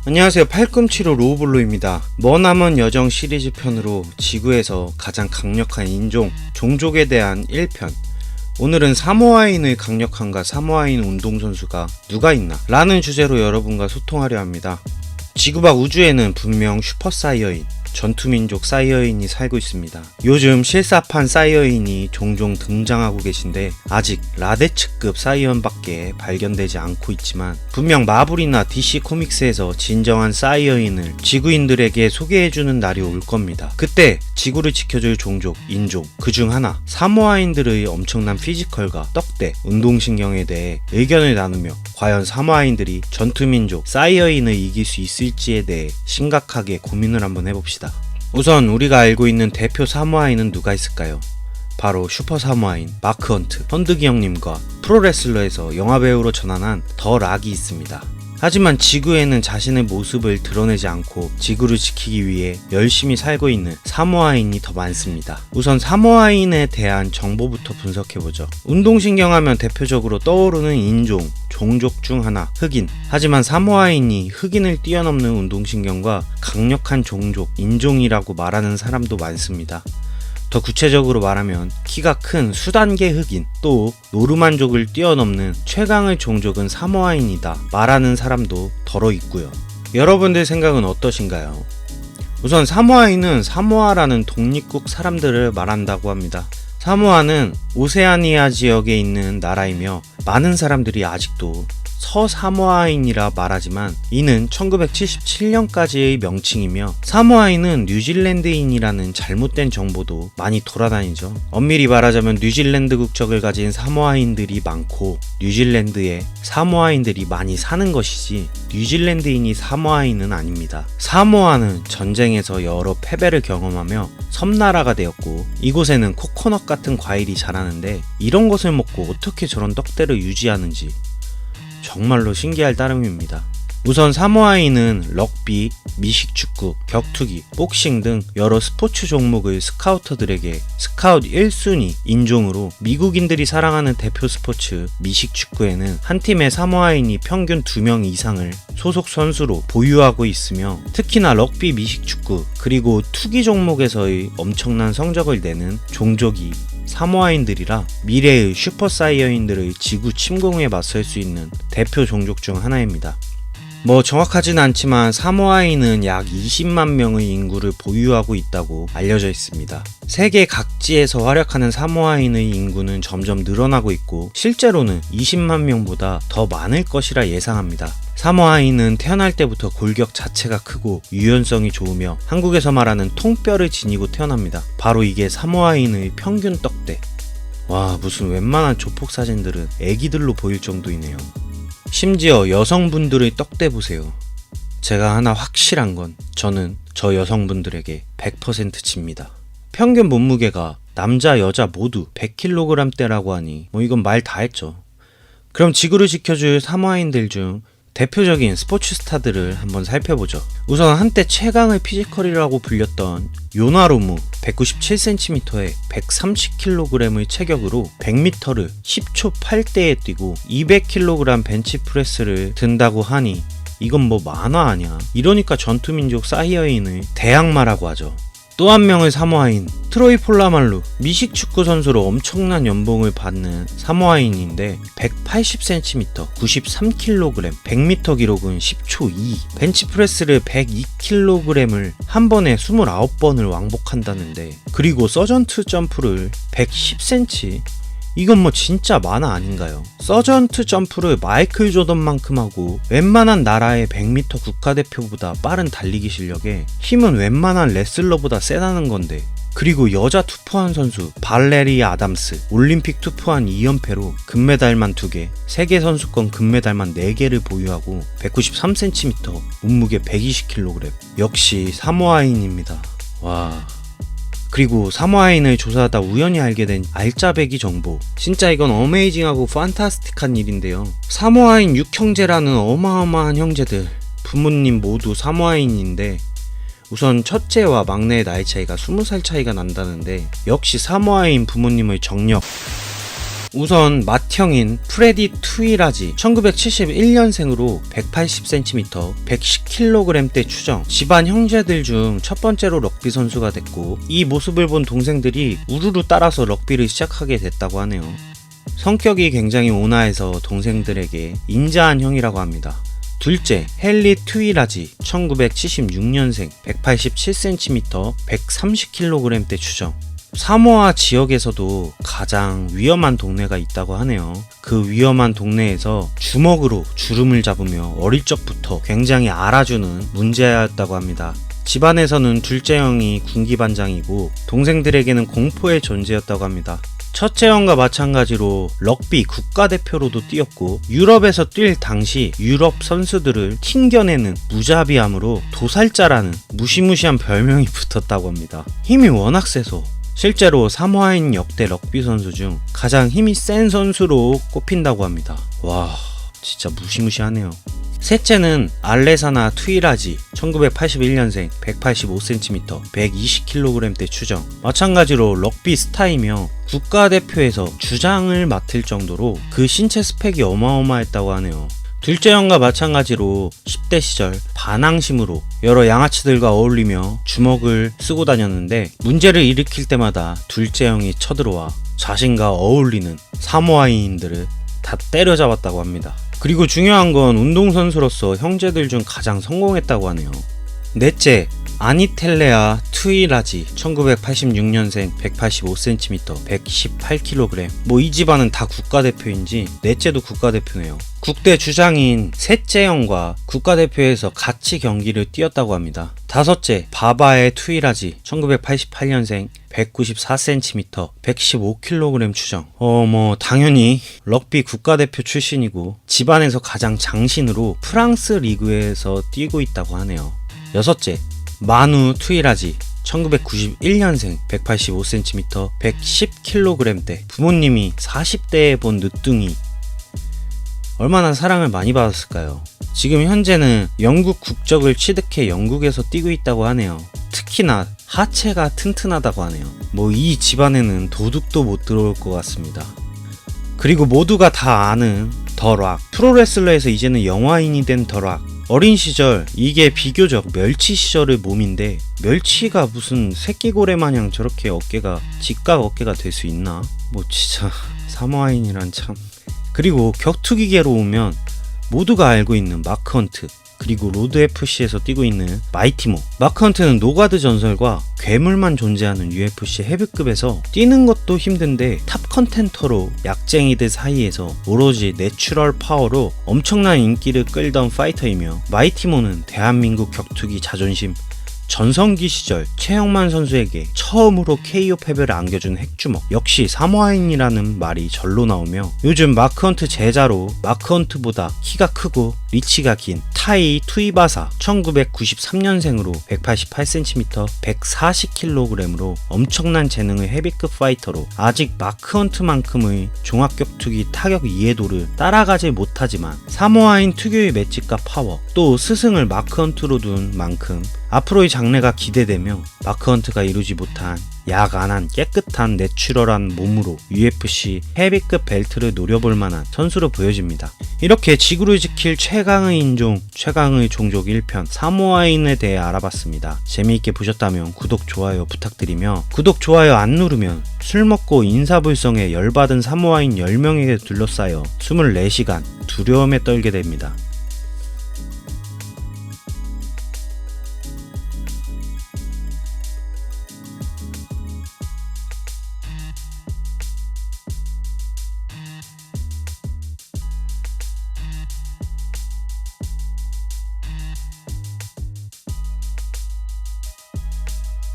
안녕하세요. 팔꿈치로 로우블루입니다. 머나먼 여정 시리즈 편으로 지구에서 가장 강력한 인종, 종족에 대한 1편. 오늘은 사모아인의 강력함과 사모아인 운동선수가 누가 있나? 라는 주제로 여러분과 소통하려 합니다. 지구 밖 우주에는 분명 슈퍼사이어인, 전투민족 사이어인이 살고 있습니다. 요즘 실사판 사이어인이 종종 등장하고 계신데 아직 라데츠급 사이언밖에 발견되지 않고 있지만 분명 마블이나 DC 코믹스에서 진정한 사이어인을 지구인들에게 소개해주는 날이 올 겁니다. 그때 지구를 지켜줄 종족, 인종, 그중 하나 사모아인들의 엄청난 피지컬과 떡대, 운동신경에 대해 의견을 나누며 과연 사모아인들이 전투민족 사이어인을 이길 수 있을지에 대해 심각하게 고민을 한번 해봅시다. 우선 우리가 알고 있는 대표 사모아인은 누가 있을까요? 바로 슈퍼 사모아인 마크 헌트, 헌드기 형님과 프로레슬러에서 영화배우로 전환한 더 락이 있습니다. 하지만 지구에는 자신의 모습을 드러내지 않고 지구를 지키기 위해 열심히 살고 있는 사모아인이 더 많습니다. 우선 사모아인에 대한 정보부터 분석해보죠. 운동신경 하면 대표적으로 떠오르는 인종, 종족 중 하나, 흑인. 하지만 사모아인이 흑인을 뛰어넘는 운동신경과 강력한 종족, 인종이라고 말하는 사람도 많습니다. 더 구체적으로 말하면 키가 큰 수단계 흑인, 또 노르만족을 뛰어넘는 최강의 종족은 사모아인이다 말하는 사람도 더러 있고요. 여러분들 생각은 어떠신가요? 우선 사모아인은 사모아라는 독립국 사람들을 말한다고 합니다. 사모아는 오세아니아 지역에 있는 나라이며 많은 사람들이 아직도 서사모아인이라 말하지만 이는 1977년까지의 명칭이며 사모아인은 뉴질랜드인이라는 잘못된 정보도 많이 돌아다니죠. 엄밀히 말하자면 뉴질랜드 국적을 가진 사모아인들이 많고 뉴질랜드에 사모아인들이 많이 사는 것이지 뉴질랜드인이 사모아인은 아닙니다. 사모아는 전쟁에서 여러 패배를 경험하며 섬나라가 되었고 이곳에는 코코넛 같은 과일이 자라는데 이런 것을 먹고 어떻게 저런 떡대를 유지하는지 정말로 신기할 따름입니다. 우선 사모아인은 럭비, 미식축구, 격투기, 복싱 등 여러 스포츠 종목의 스카우터들에게 스카우트 1순위 인종으로 미국인들이 사랑하는 대표 스포츠 미식축구에는 한 팀의 사모아인이 평균 2명 이상을 소속 선수로 보유하고 있으며 특히나 럭비, 미식축구 그리고 투기 종목에서의 엄청난 성적을 내는 종족이 사모아인들이라 미래의 슈퍼사이어인들의 지구 침공에 맞설 수 있는 대표 종족 중 하나입니다. 정확하진 않지만 사모아인은 약 20만 명의 인구를 보유하고 있다고 알려져 있습니다. 세계 각지에서 활약하는 사모아인의 인구는 점점 늘어나고 있고 실제로는 20만 명보다 더 많을 것이라 예상합니다. 사모아인은 태어날 때부터 골격 자체가 크고 유연성이 좋으며 한국에서 말하는 통뼈를 지니고 태어납니다. 바로 이게 사모아인의 평균 떡대. 와, 무슨 웬만한 조폭 사진들은 애기들로 보일 정도이네요. 심지어 여성분들의 떡대 보세요. 제가 하나 확실한 건 저는 저 여성분들에게 100% 집니다. 평균 몸무게가 남자 여자 모두 100kg대라고 하니 이건 말 다 했죠. 그럼 지구를 지켜줄 사모아인들 중 대표적인 스포츠 스타들을 한번 살펴보죠. 우선 한때 최강의 피지컬이라고 불렸던 요나로무 197cm에 130kg의 체격으로 100m를 10초 8대에 뛰고 200kg 벤치프레스를 든다고 하니 이건 만화 아냐. 이러니까 전투민족 사이어인의 대항마라고 하죠. 또 한 명의 사모아인 트로이 폴라말루, 미식축구 선수로 엄청난 연봉을 받는 사모아인인데 180cm, 93kg, 100m 기록은 10초 2, 벤치프레스를 102kg을 한 번에 29번을 왕복한다는데 그리고 서전트 점프를 110cm, 이건 진짜 만화 아닌가요? 서전트 점프를 마이클 조던만큼 하고 웬만한 나라의 100m 국가대표보다 빠른 달리기 실력에 힘은 웬만한 레슬러보다 세다는 건데 그리고 여자 투포한 선수 발레리 아담스 올림픽 투포한 2연패로 금메달만 2개, 세계선수권 금메달만 4개를 보유하고 193cm, 몸무게 120kg. 역시 사모아인입니다. 와... 그리고 사모아인을 조사하다 우연히 알게 된 알짜배기 정보. 진짜 이건 어메이징하고 판타스틱한 일인데요. 사모아인 6형제라는 어마어마한 형제들, 부모님 모두 사모아인인데 우선 첫째와 막내의 나이 차이가 20살 차이가 난다는데 역시 사모아인 부모님의 정력 우선 맏형인 프레디 투이라지 1971년생으로 180cm, 110kg대 추정. 집안 형제들 중 첫 번째로 럭비 선수가 됐고 이 모습을 본 동생들이 우르르 따라서 럭비를 시작하게 됐다고 하네요. 성격이 굉장히 온화해서 동생들에게 인자한 형이라고 합니다. 둘째, 헨리 투이라지 1976년생 187cm, 130kg대 추정. 사모아 지역에서도 가장 위험한 동네가 있다고 하네요. 그 위험한 동네에서 주먹으로 주름을 잡으며 어릴 적부터 굉장히 알아주는 문제아였다고 합니다. 집안에서는 둘째 형이 군기반장이고 동생들에게는 공포의 존재였다고 합니다. 첫째 형과 마찬가지로 럭비 국가대표로도 뛰었고 유럽에서 뛸 당시 유럽 선수들을 튕겨내는 무자비함으로 도살자라는 무시무시한 별명이 붙었다고 합니다. 힘이 워낙 세서 실제로 사모아인 역대 럭비 선수 중 가장 힘이 센 선수로 꼽힌다고 합니다. 와, 진짜 무시무시하네요. 셋째는 알레사나 투이라지 1981년생 185cm 120kg대 추정. 마찬가지로 럭비 스타이며 국가대표에서 주장을 맡을 정도로 그 신체 스펙이 어마어마했다고 하네요. 둘째 형과 마찬가지로 10대 시절 반항심으로 여러 양아치들과 어울리며 주먹을 쓰고 다녔는데 문제를 일으킬 때마다 둘째 형이 쳐들어와 자신과 어울리는 사모아인들을 다 때려잡았다고 합니다. 그리고 중요한 건 운동선수로서 형제들 중 가장 성공했다고 하네요. 넷째, 아니텔레아 투이라지 1986년생 185cm 118kg. 이 집안은 다 국가대표인지 넷째도 국가대표네요. 국대 주장인 셋째 형과 국가대표에서 같이 경기를 뛰었다고 합니다. 다섯째, 바바의 투이라지 1988년생 194cm 115kg 추정. 당연히 럭비 국가대표 출신이고 집안에서 가장 장신으로 프랑스 리그에서 뛰고 있다고 하네요. 여섯째, 마누 투이라지 1991년생 185cm 110kg대. 부모님이 40대에 본 늦둥이. 얼마나 사랑을 많이 받았을까요? 지금 현재는 영국 국적을 취득해 영국에서 뛰고 있다고 하네요. 특히나 하체가 튼튼하다고 하네요. 이 집안에는 도둑도 못 들어올 것 같습니다. 그리고 모두가 다 아는 더락. 프로레슬러에서 이제는 영화인이 된 더락. 어린 시절 이게 비교적 멸치 시절의 몸인데 멸치가 무슨 새끼고래 마냥 저렇게 어깨가 직각 어깨가 될 수 있나? 진짜 사모아인이란 참. 그리고 격투기계로 오면 모두가 알고 있는 마크 헌트, 그리고 로드 FC에서 뛰고 있는 마이티모. 마크 헌트는 노가드 전설과 괴물만 존재하는 UFC 헤비급에서 뛰는 것도 힘든데 탑 컨텐터로 약쟁이들 사이에서 오로지 내추럴 파워로 엄청난 인기를 끌던 파이터이며, 마이티모는 대한민국 격투기 자존심 전성기 시절 최영만 선수에게 처음으로 KO 패배를 안겨준 핵주먹, 역시 사모아인이라는 말이 절로 나오며, 요즘 마크 헌트 제자로 마크 헌트보다 키가 크고 리치가 긴 타이 투이바사 1993년생으로 188cm 140kg으로 엄청난 재능의 헤비급 파이터로 아직 마크 헌트만큼의 종합격투기 타격 이해도를 따라가지 못하지만 사모아인 특유의 맷집과 파워, 또 스승을 마크 헌트로 둔 만큼 앞으로의 장래가 기대되며, 마크 헌트가 이루지 못한 약 안한 깨끗한 내추럴한 몸으로 UFC 헤비급 벨트를 노려볼 만한 선수로 보여집니다. 이렇게 지구를 지킬 최강의 인종, 최강의 종족 1편 사모아인에 대해 알아봤습니다. 재미있게 보셨다면 구독, 좋아요 부탁드리며, 구독, 좋아요 안 누르면 술 먹고 인사불성에 열받은 사모아인 10명에게 둘러싸여 24시간 두려움에 떨게 됩니다.